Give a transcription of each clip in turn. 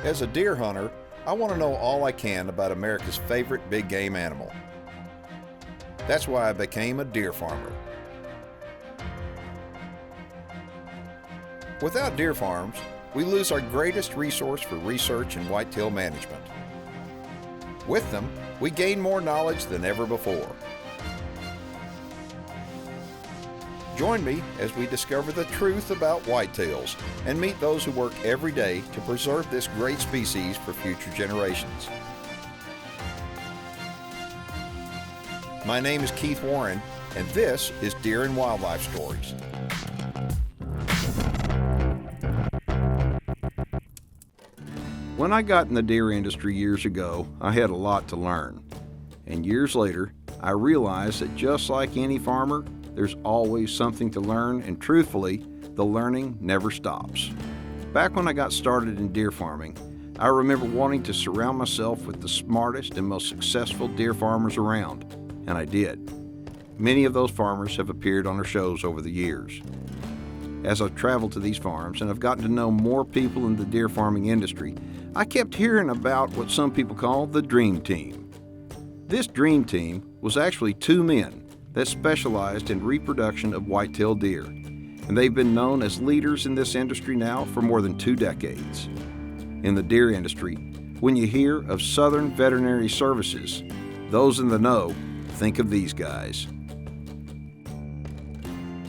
As a deer hunter, I want to know all I can about America's favorite big game animal. That's why I became a deer farmer. Without deer farms, we lose our greatest resource for research and whitetail management. With them, we gain more knowledge than ever before. Join me as we discover the truth about whitetails and meet those who work every day to preserve this great species for future generations. My name is Keith Warren, and this is Deer and Wildlife Stories. When I got in the deer industry years ago, I had a lot to learn. And years later, I realized that just like any farmer, there's always something to learn, and truthfully, the learning never stops. Back when I got started in deer farming, I remember wanting to surround myself with the smartest and most successful deer farmers around, and I did. Many of those farmers have appeared on our shows over the years. As I've traveled to these farms and I've gotten to know more people in the deer farming industry, I kept hearing about what some people call the Dream Team. This Dream Team was actually two men that specialized in reproduction of white-tailed deer, and they've been known as leaders in this industry now for more than 2 decades. In the deer industry, when you hear of Southern Veterinary Services, those in the know think of these guys.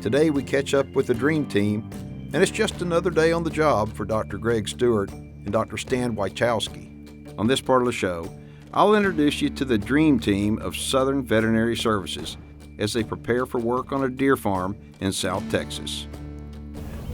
Today we catch up with the Dream Team, and it's just another day on the job for Dr. Greg Stewart and Dr. Stan Wojciechowski. On this part of the show, I'll introduce you to the Dream Team of Southern Veterinary Services as they prepare for work on a deer farm in South Texas.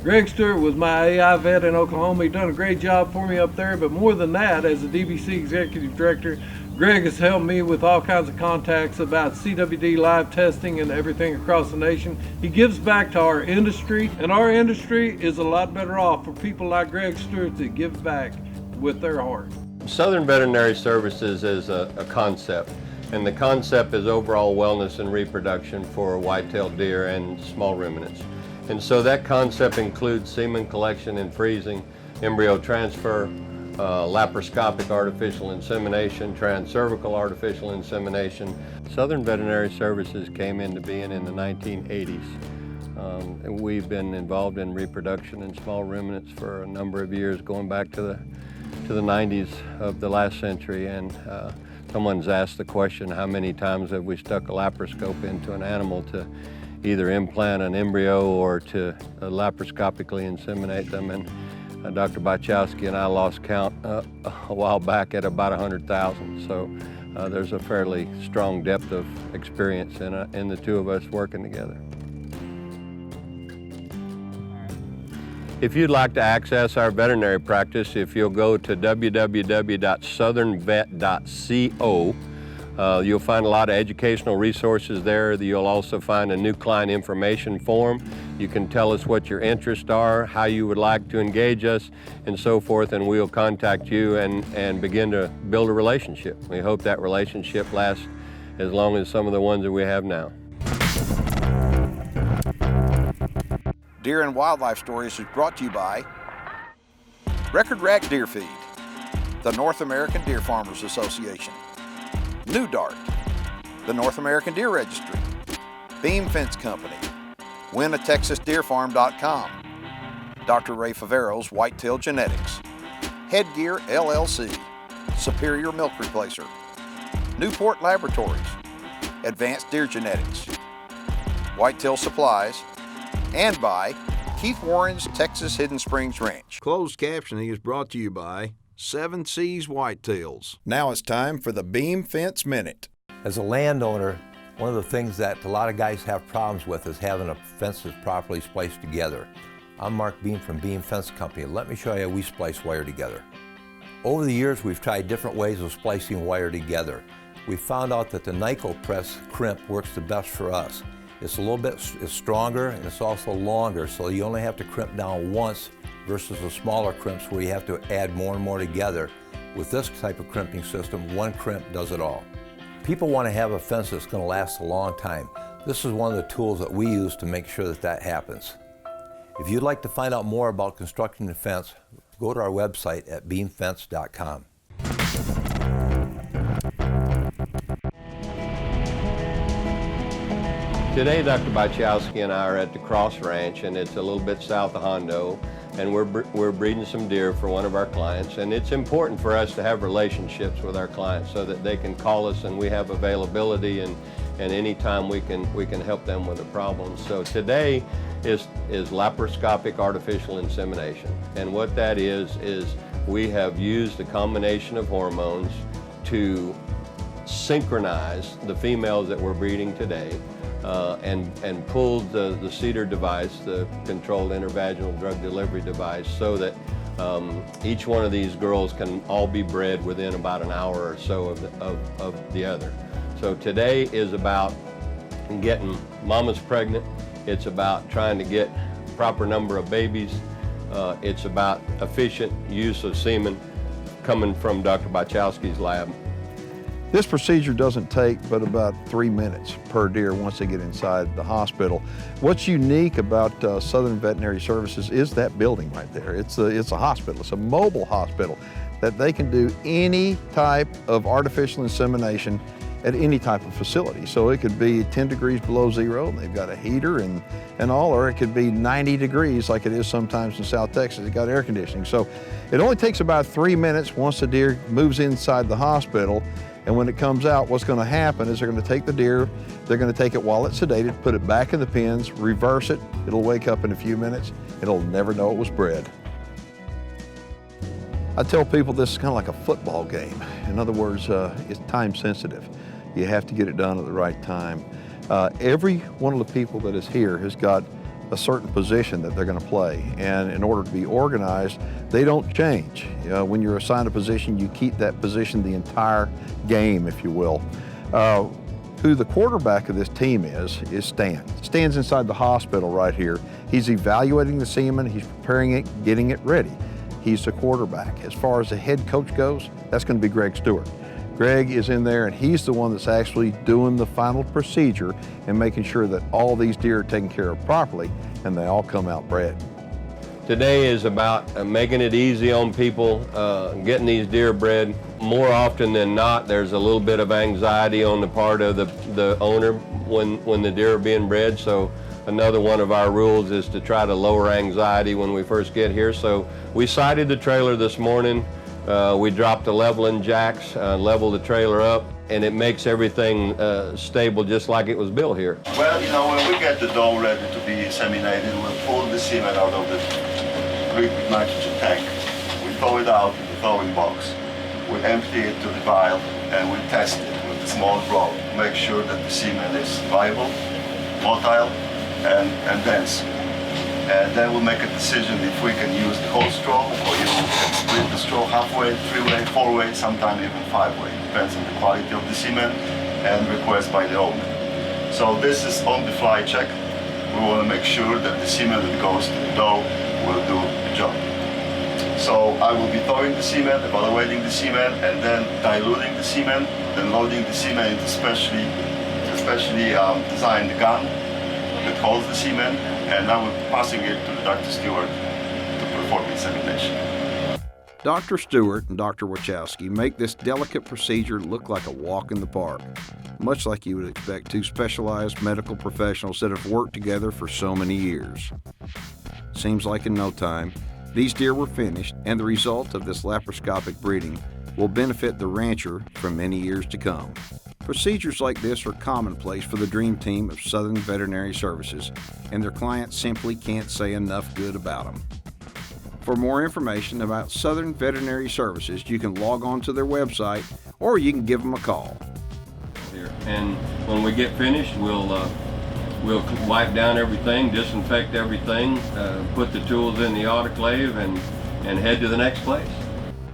Greg Stewart was my AI vet in Oklahoma. He's done a great job for me up there, but more than that, as a DBC Executive Director, Greg has helped me with all kinds of contacts about CWD live testing and everything across the nation. He gives back to our industry, and our industry is a lot better off for people like Greg Stewart that give back with their heart. Southern Veterinary Services is a concept, and the concept is overall wellness and reproduction for white-tailed deer and small ruminants. And so that concept includes semen collection and freezing, embryo transfer, laparoscopic artificial insemination, transcervical artificial insemination. Southern Veterinary Services came into being in the 1980s. And we've been involved in reproduction in small ruminants for a number of years, going back to the 90s of the last century. And someone's asked the question, how many times have we stuck a laparoscope into an animal to either implant an embryo or to laparoscopically inseminate them? And Dr. Wojciechowski and I lost count a while back at about 100,000. So there's a fairly strong depth of experience in the two of us working together. If you'd like to access our veterinary practice, if you'll go to www.southernvet.co, you'll find a lot of educational resources there. You'll also find a new client information form. You can tell us what your interests are, how you would like to engage us, and so forth, and we'll contact you and begin to build a relationship. We hope that relationship lasts as long as some of the ones that we have now. Deer and Wildlife Stories is brought to you by Record Rack Deer Feed, the North American Deer Farmers Association, New Dart, the North American Deer Registry, Beam Fence Company, WinATexasDeerFarm.com, Dr. Ray Favero's Whitetail Genetics, Headgear LLC, Superior Milk Replacer, Newport Laboratories, Advanced Deer Genetics, Whitetail Supplies, and by Keith Warren's Texas Hidden Springs Ranch. Closed captioning is brought to you by 7 Seas Whitetails. Now it's time for the Beam Fence Minute. As a landowner, one of the things that a lot of guys have problems with is having a fence that's properly spliced together. I'm Mark Beam from Beam Fence Company. Let me show you how we splice wire together. Over the years, we've tried different ways of splicing wire together. We found out that the Nyco Press crimp works the best for us. It's a little bit stronger, and it's also longer, so you only have to crimp down once versus the smaller crimps where you have to add more and more together. With this type of crimping system, one crimp does it all. People want to have a fence that's going to last a long time. This is one of the tools that we use to make sure that that happens. If you'd like to find out more about constructing a fence, go to our website at beamfence.com. Today, Dr. Bachowski and I are at the Cross Ranch, and it's a little bit south of Hondo, and we're breeding some deer for one of our clients. And it's important for us to have relationships with our clients so that they can call us and we have availability, and anytime we can help them with a problem. So today is laparoscopic artificial insemination, and what that is we have used a combination of hormones to synchronize the females that we're breeding today. And pulled the CEDAR device, the controlled intravaginal drug delivery device, so that each one of these girls can all be bred within about an hour or so of the other. So today is about getting mamas pregnant. It's about trying to get proper number of babies. It's about efficient use of semen coming from Dr. Bachowski's lab. This procedure doesn't take but about 3 minutes per deer once they get inside the hospital. What's unique about Southern Veterinary Services is that building right there. It's a hospital. It's a mobile hospital that they can do any type of artificial insemination at any type of facility. So it could be 10 degrees below zero, and they've got a heater and all, or it could be 90 degrees like it is sometimes in South Texas. It's got air conditioning. So it only takes about 3 minutes once the deer moves inside the hospital. And when it comes out, what's going to happen is they're going to take the deer, they're going to take it while it's sedated, put it back in the pens, reverse it. It'll wake up in a few minutes. It'll never know it was bred. I tell people this is kind of like a football game. In other words, it's time sensitive. You have to get it done at the right time. Every one of the people that is here has got a certain position that they're going to play, and in order to be organized, they don't change. When you're assigned a position, you keep that position the entire game, if you will. Who the quarterback of this team is Stan. Stan's inside the hospital right here. He's evaluating the semen, he's preparing it, getting it ready. He's the quarterback. As far as the head coach goes, that's going to be Greg Stewart. Greg is in there, and he's the one that's actually doing the final procedure and making sure that all these deer are taken care of properly and they all come out bred. Today is about making it easy on people, getting these deer bred. More often than not, there's a little bit of anxiety on the part of the owner when the deer are being bred. So another one of our rules is to try to lower anxiety when we first get here. So we sighted the trailer this morning. We dropped the leveling jacks, leveled the trailer up, and it makes everything stable just like it was built here. Well, when we get the doe ready to be inseminated, we'll pull the semen out of the liquid nitrogen tank. We throw it out in the throwing box. We empty it to the vial, and we test it with a small probe to make sure that the semen is viable, motile, and dense. And then we'll make a decision if we can use the whole straw, or you can split the straw halfway, 3-way, 4-way, sometimes even 5-way. Depends on the quality of the semen and request by the owner. So this is on-the-fly check. We want to make sure that the semen that goes to the doe will do the job. So I will be thawing the semen, evaluating the semen, and then diluting the semen, then loading the semen into specially designed gun that holds the semen, and now we're passing it to Dr. Stewart to perform insemination. Dr. Stewart and Dr. Wachowski make this delicate procedure look like a walk in the park, much like you would expect two specialized medical professionals that have worked together for so many years. Seems like in no time, these deer were finished, and the result of this laparoscopic breeding will benefit the rancher for many years to come. Procedures like this are commonplace for the dream team of Southern Veterinary Services, and their clients simply can't say enough good about them. For more information about Southern Veterinary Services, you can log on to their website or you can give them a call. And when we get finished, we'll wipe down everything, disinfect everything, put the tools in the autoclave, and head to the next place.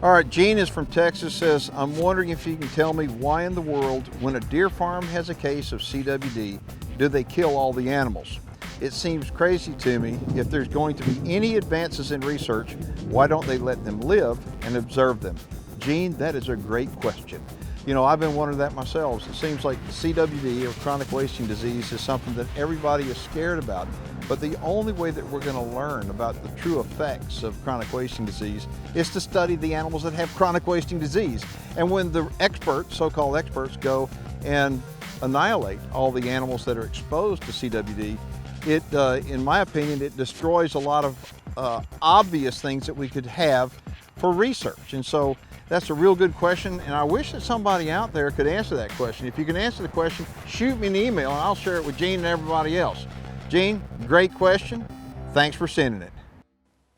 All right, Gene is from Texas, says, I'm wondering if you can tell me why in the world, when a deer farm has a case of CWD, do they kill all the animals? It seems crazy to me. If there's going to be any advances in research, why don't they let them live and observe them? Gene, that is a great question. You know, I've been wondering that myself. It seems like CWD, or chronic wasting disease, is something that everybody is scared about. But the only way that we're going to learn about the true effects of chronic wasting disease is to study the animals that have chronic wasting disease. And when the experts, so-called experts, go and annihilate all the animals that are exposed to CWD, it, in my opinion, it destroys a lot of obvious things that we could have for research. And so that's a real good question, and I wish that somebody out there could answer that question. If you can answer the question, shoot me an email and I'll share it with Gene and everybody else. Gene, great question. Thanks for sending it.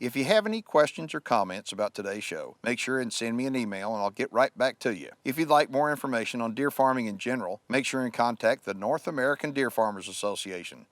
If you have any questions or comments about today's show, make sure and send me an email and I'll get right back to you. If you'd like more information on deer farming in general, make sure and contact the North American Deer Farmers Association.